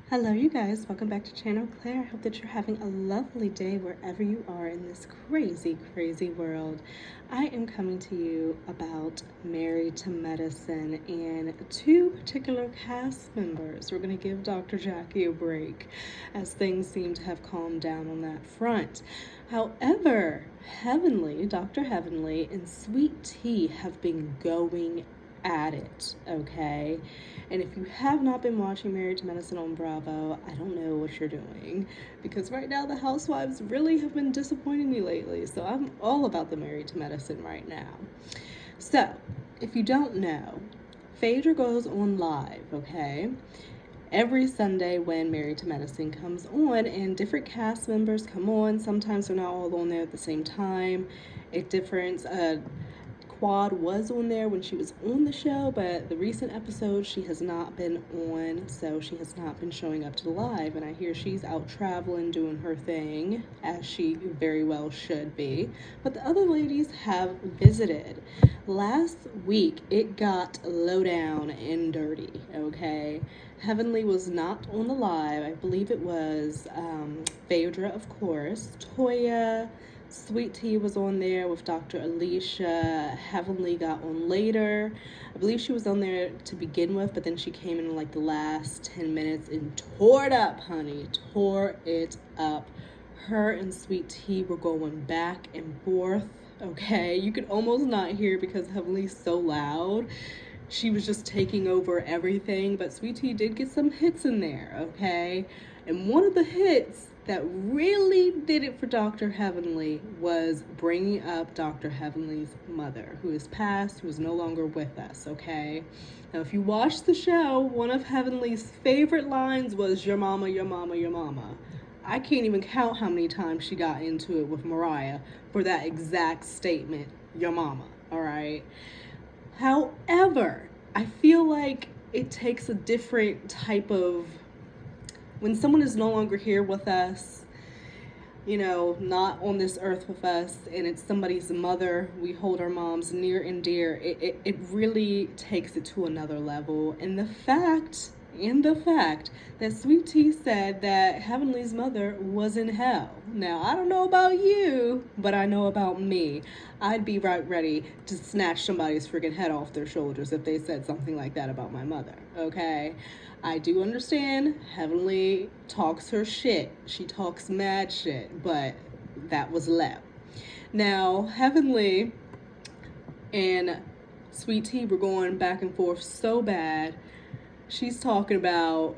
Hello, you guys. Welcome back to Channel Claire. I hope that you're having a lovely day wherever you are in this crazy, crazy world. I am coming to you about Married to Medicine and two particular cast members. We're going to give Dr. Jackie a break as things seem to have calmed down on that front. However, Dr. Heavenly, and Sweet Tea have been going at it, okay? And if you have not been watching Married to Medicine on Bravo, I don't know what you're doing, because right now the housewives really have been disappointing me lately. So I'm all about the Married to Medicine right now. So, if you don't know, Phaedra goes on live, okay? Every Sunday when Married to Medicine comes on, and different cast members come on. Sometimes they're not all on there at the same time. It differs. Quad was on there when she was on the show, but the recent episodes she has not been on, so she has not been showing up to the live. And I hear she's out traveling, doing her thing, as she very well should be. But the other ladies have visited. Last week, it got low down and dirty, okay? Heavenly was not on the live. I believe it was Phaedra, of course, Toya, Sweet Tea was on there with Dr. Alicia. Heavenly got on later. I believe she was on there to begin with, but then she came in like the last 10 minutes and tore it up, honey. Tore it up. Her and Sweet Tea were going back and forth, okay? You could almost not hear because Heavenly's so loud. She was just taking over everything, but Sweet Tea did get some hits in there, okay? And one of the hits that really did it for Dr. Heavenly was bringing up Dr. Heavenly's mother, who is passed, who is no longer with us, okay? Now, if you watch the show, one of Heavenly's favorite lines was, "Your mama, your mama, your mama." I can't even count how many times she got into it with Mariah for that exact statement, "your mama," all right? However, I feel like it takes a different type of, when someone is no longer here with us, not on this earth with us, and it's somebody's mother, we hold our moms near and dear, it really takes it to another level. And the fact that Sweet Tea said that Heavenly's mother was in hell. Now, I don't know about you, but I know about me. I'd be right ready to snatch somebody's freaking head off their shoulders if they said something like that about my mother, okay? I do understand Heavenly talks her shit. She talks mad shit, but that was left. Now, Heavenly and Sweet Tea were going back and forth so bad. She's talking about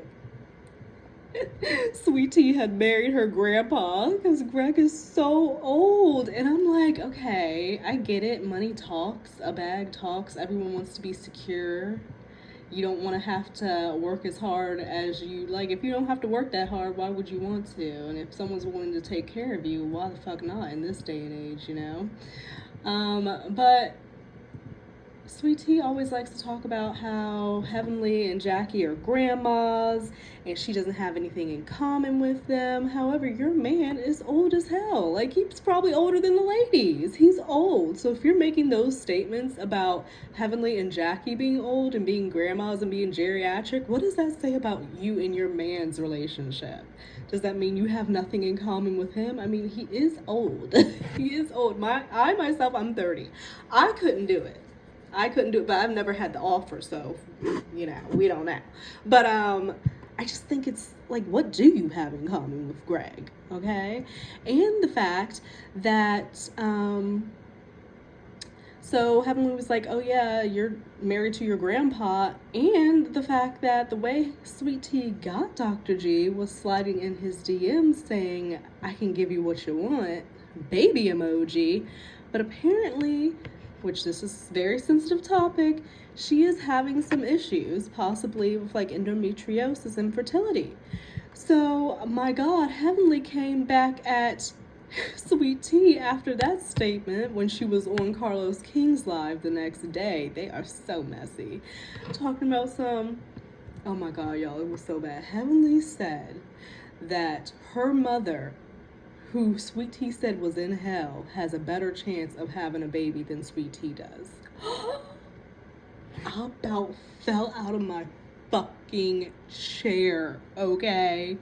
Sweet Tea had married her grandpa because Greg is so old. And I'm like, okay, I get it. Money talks, a bag talks. Everyone wants to be secure. You don't want to have to work as hard as you like. If you don't have to work that hard, why would you want to? And if someone's willing to take care of you, why the fuck not in this day and age, But Sweet Tea always likes to talk about how Heavenly and Jackie are grandmas and she doesn't have anything in common with them. However, your man is old as hell. Like, he's probably older than the ladies. He's old. So if you're making those statements about Heavenly and Jackie being old and being grandmas and being geriatric, what does that say about you and your man's relationship? Does that mean you have nothing in common with him? I mean, he is old. He is old. I myself, I'm 30. I couldn't do it. But I've never had the offer, so, we don't know. But, I just think it's, like, what do you have in common with Greg, okay? And the fact that, so Heavenly was like, oh yeah, you're married to your grandpa, and the fact that the way Sweet Tea got Dr. G was sliding in his DMs saying, I can give you what you want, baby emoji, but apparently, which this is a very sensitive topic, she is having some issues, possibly with like endometriosis and fertility. So, my God, Heavenly came back at Sweet Tea after that statement when she was on Carlos King's live the next day. They are so messy. Talking about oh my God, y'all, it was so bad. Heavenly said that her mother, who Sweet Tea said was in hell, has a better chance of having a baby than Sweet Tea does. I about fell out of my fucking fucking chair, okay?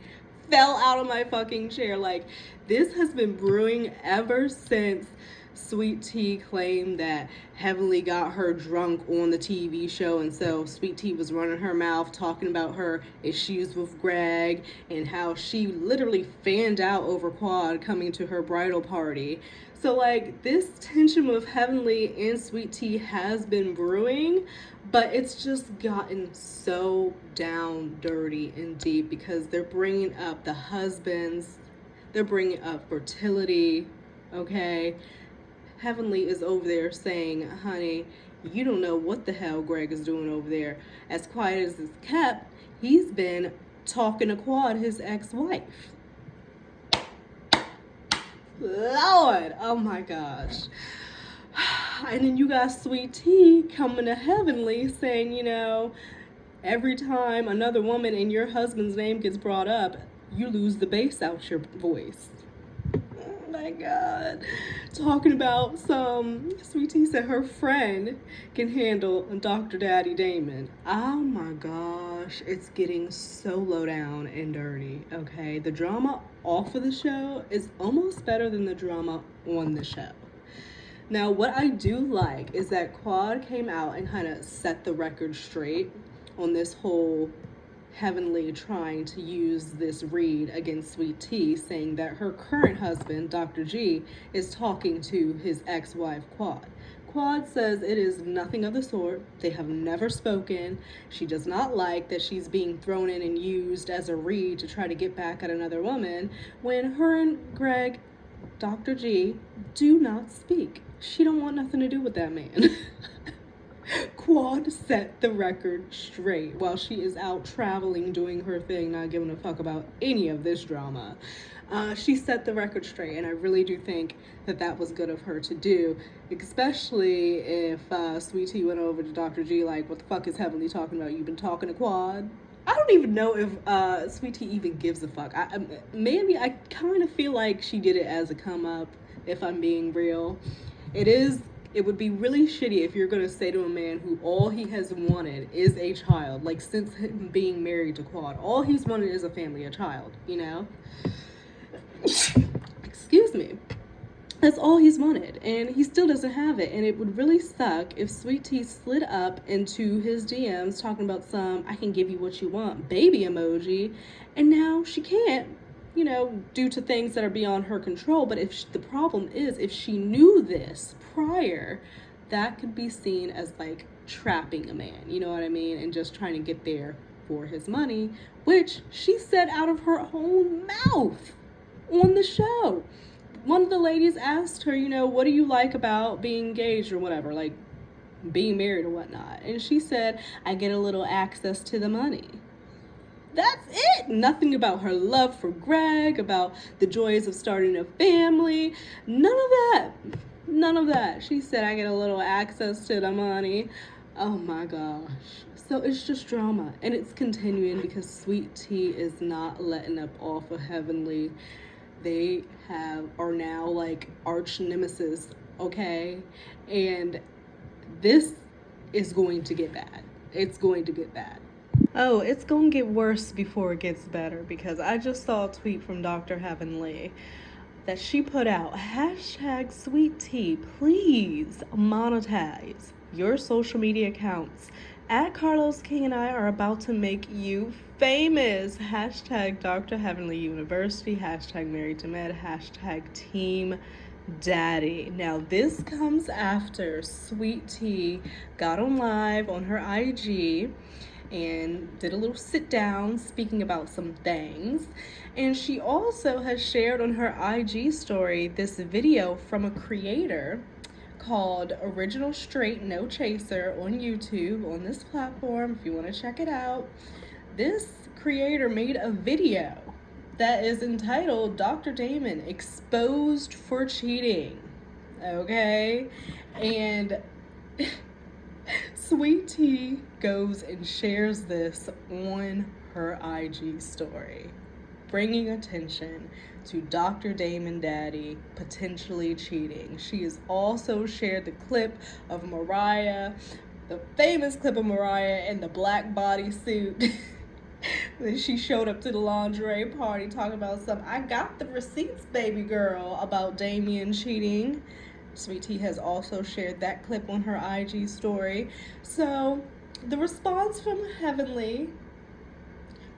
Fell out of my fucking chair. Like, this has been brewing ever since Sweet Tea claimed that Heavenly got her drunk on the TV show, and so Sweet Tea was running her mouth talking about her issues with Greg and how she literally fanned out over Quad coming to her bridal party. So, like, this tension with Heavenly and Sweet Tea has been brewing, but it's just gotten so down dirty and deep because they're bringing up the husbands, they're bringing up fertility, okay? Heavenly is over there saying, honey, you don't know what the hell Greg is doing over there. As quiet as it's kept, he's been talking to Quad, his ex-wife. Lord, oh my gosh. And then you got Sweet Tea coming to Heavenly saying, you know, every time another woman in your husband's name gets brought up, you lose the bass out your voice. Oh my God. Talking about Sweet Tea said her friend can handle Dr. Daddy Damon. Oh my gosh. It's getting so low down and dirty, okay? The drama off of the show is almost better than the drama on the show. Now, what I do like is that Quad came out and kind of set the record straight on this whole Heavenly trying to use this read against Sweet Tea, saying that her current husband, Dr. G, is talking to his ex-wife, Quad. Quad says it is nothing of the sort. They have never spoken. She does not like that she's being thrown in and used as a read to try to get back at another woman when her and Greg, Dr. G, do not speak. She don't want nothing to do with that man. Quad set the record straight while she is out traveling, doing her thing, not giving a fuck about any of this drama. She set the record straight, and I really do think that that was good of her to do, especially if Sweet Tea went over to Dr. G like, what the fuck is Heavenly talking about? You've been talking to Quad? I don't even know if Sweet Tea even gives a fuck. Maybe I kind of feel like she did it as a come up, if I'm being real. It would be really shitty if you're going to say to a man who all he has wanted is a child, like since him being married to Quad, all he's wanted is a family, a child, you know? Excuse me. That's all he's wanted, and he still doesn't have it, and it would really suck if Sweet Tea slid up into his DMs talking about some, I can give you what you want, baby emoji, and now she can't, you know, due to things that are beyond her control. But the problem is, if she knew this prior, that could be seen as like trapping a man, you know what I mean, and just trying to get there for his money, which she said out of her own mouth on the show. One of the ladies asked her, you know, what do you like about being engaged or whatever, like being married or whatnot, and she said, I get a little access to the money. That's it. Nothing about her love for Greg, about the joys of starting a family. None of that. None of that. She said, I get a little access to the money. Oh my gosh. So it's just drama. And it's continuing because Sweet Tea is not letting up off of Heavenly. They are now like arch nemesis, okay? And this is going to get bad. It's going to get bad. Oh, it's gonna get worse before it gets better, because I just saw a tweet from Dr. Heavenly that she put out, hashtag Sweet Tea, please monetize your social media accounts. At Carlos King and I are about to make you famous. Hashtag Dr. Heavenly University, hashtag Married to Med, hashtag Team Daddy. Now this comes after Sweet Tea got on live on her IG and did a little sit down speaking about some things. And she also has shared on her IG story this video from a creator called Original Straight No Chaser on YouTube, on this platform, if you want to check it out. This creator made a video that is entitled Dr. Damon Exposed for Cheating. Okay? And Sweet Tea goes and shares this on her IG story, bringing attention to Dr. Damon Daddy potentially cheating. She has also shared the clip of Mariah, the famous clip of Mariah in the black bodysuit Then she showed up to the lingerie party talking about some, I got the receipts, baby girl, about Damien cheating. Sweet Tea has also shared that clip on her IG story. So the response from Heavenly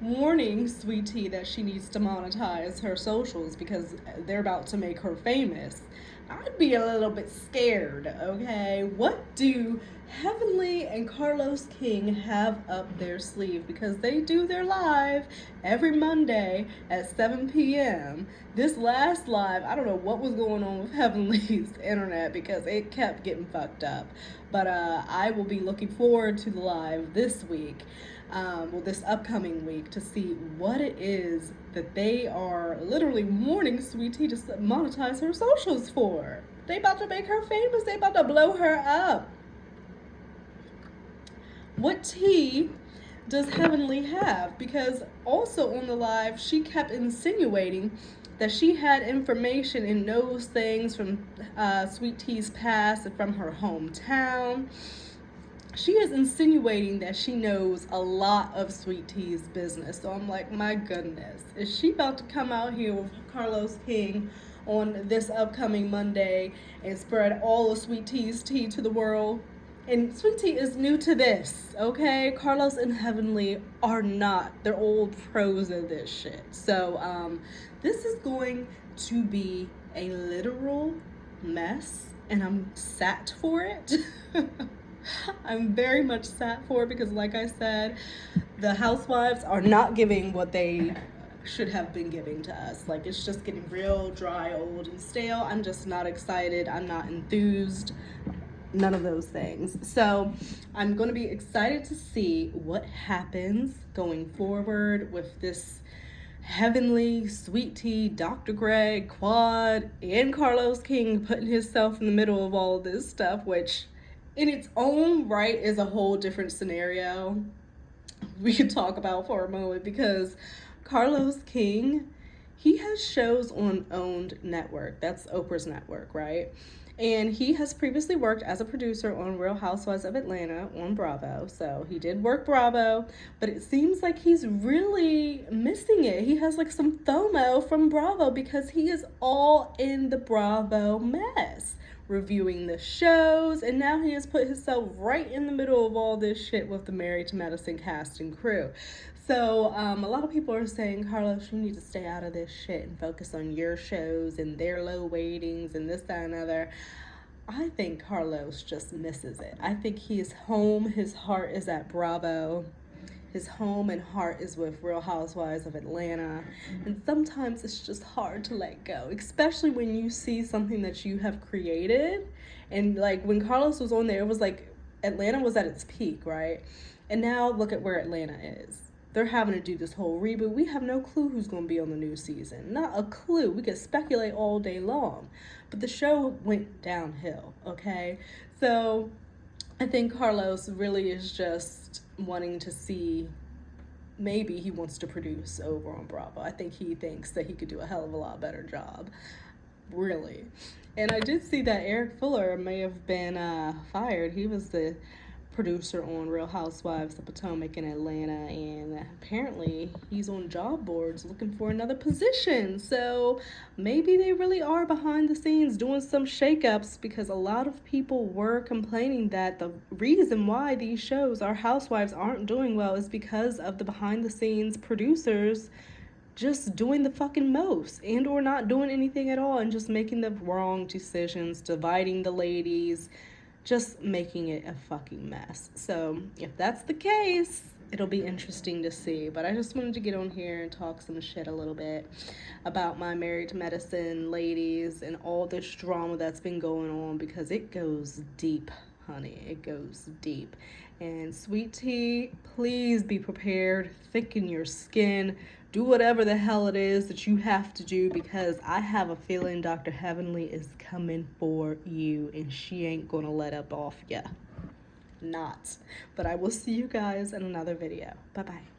warning Sweet Tea that she needs to monetize her socials because they're about to make her famous. I'd be a little bit scared, okay? What do Heavenly and Carlos King have up their sleeve? Because they do their live every Monday at 7 p.m. This last live, I don't know what was going on with Heavenly's internet because it kept getting fucked up. But I will be looking forward to the live this week. This upcoming week to see what it is that they are literally warning Sweet Tea to monetize her socials for. They about to make her famous. They about to blow her up. What tea does Heavenly have? Because also on the live, she kept insinuating that she had information and knows things from Sweet Tea's past and from her hometown. She is insinuating that she knows a lot of Sweet Tea's business. So I'm like, my goodness, is she about to come out here with Carlos King on this upcoming Monday and spread all of Sweet Tea's tea to the world? And Sweet Tea is new to this, okay? Carlos and Heavenly are not. They're old pros of this shit. So this is going to be a literal mess, and I'm sat for it. I'm very much sat for it because, like I said, the housewives are not giving what they should have been giving to us. Like, it's just getting real dry, old, and stale. I'm just not excited. I'm not enthused. None of those things. So I'm going to be excited to see what happens going forward with this Heavenly, Sweet Tea, Dr. Greg, Quad, and Carlos King putting himself in the middle of all of this stuff, which in its own right is a whole different scenario we could talk about for a moment, because Carlos King, he has shows on Owned Network. That's Oprah's network, right? And he has previously worked as a producer on Real Housewives of Atlanta on Bravo. So he did work Bravo, but it seems like he's really missing it. He has like some FOMO from Bravo because he is all in the Bravo mess, reviewing the shows, and now he has put himself right in the middle of all this shit with the Married to Medicine cast and crew. So a lot of people are saying, Carlos, you need to stay out of this shit and focus on your shows and their low ratings and this, that, and other. I think Carlos just misses it. I think he is home. His heart is at Bravo. His home and heart is with Real Housewives of Atlanta. And sometimes it's just hard to let go, especially when you see something that you have created. And like when Carlos was on there, it was like Atlanta was at its peak, right? And now look at where Atlanta is. They're having to do this whole reboot. We have no clue who's going to be on the new season. Not a clue. We could speculate all day long. But the show went downhill, okay? So I think Carlos really is just wanting to see, maybe he wants to produce over on Bravo. I think he thinks that he could do a hell of a lot better job, really. And I did see that Eric Fuller may have been fired. He was the producer on Real Housewives of Potomac in Atlanta, and apparently he's on job boards looking for another position. So maybe they really are behind the scenes doing some shakeups, because a lot of people were complaining that the reason why these shows, our housewives, aren't doing well is because of the behind the scenes producers just doing the fucking most and or not doing anything at all and just making the wrong decisions, dividing the ladies, just making it a fucking mess. So if that's the case, it'll be interesting to see. But I just wanted to get on here and talk some shit a little bit about my Married to Medicine ladies and all this drama that's been going on, because it goes deep, honey. It goes deep. And Sweet Tea, please be prepared. Thicken your skin. Do whatever the hell it is that you have to do, because I have a feeling Dr. Heavenly is coming for you and she ain't gonna let up off ya. Not. But I will see you guys in another video. Bye-bye.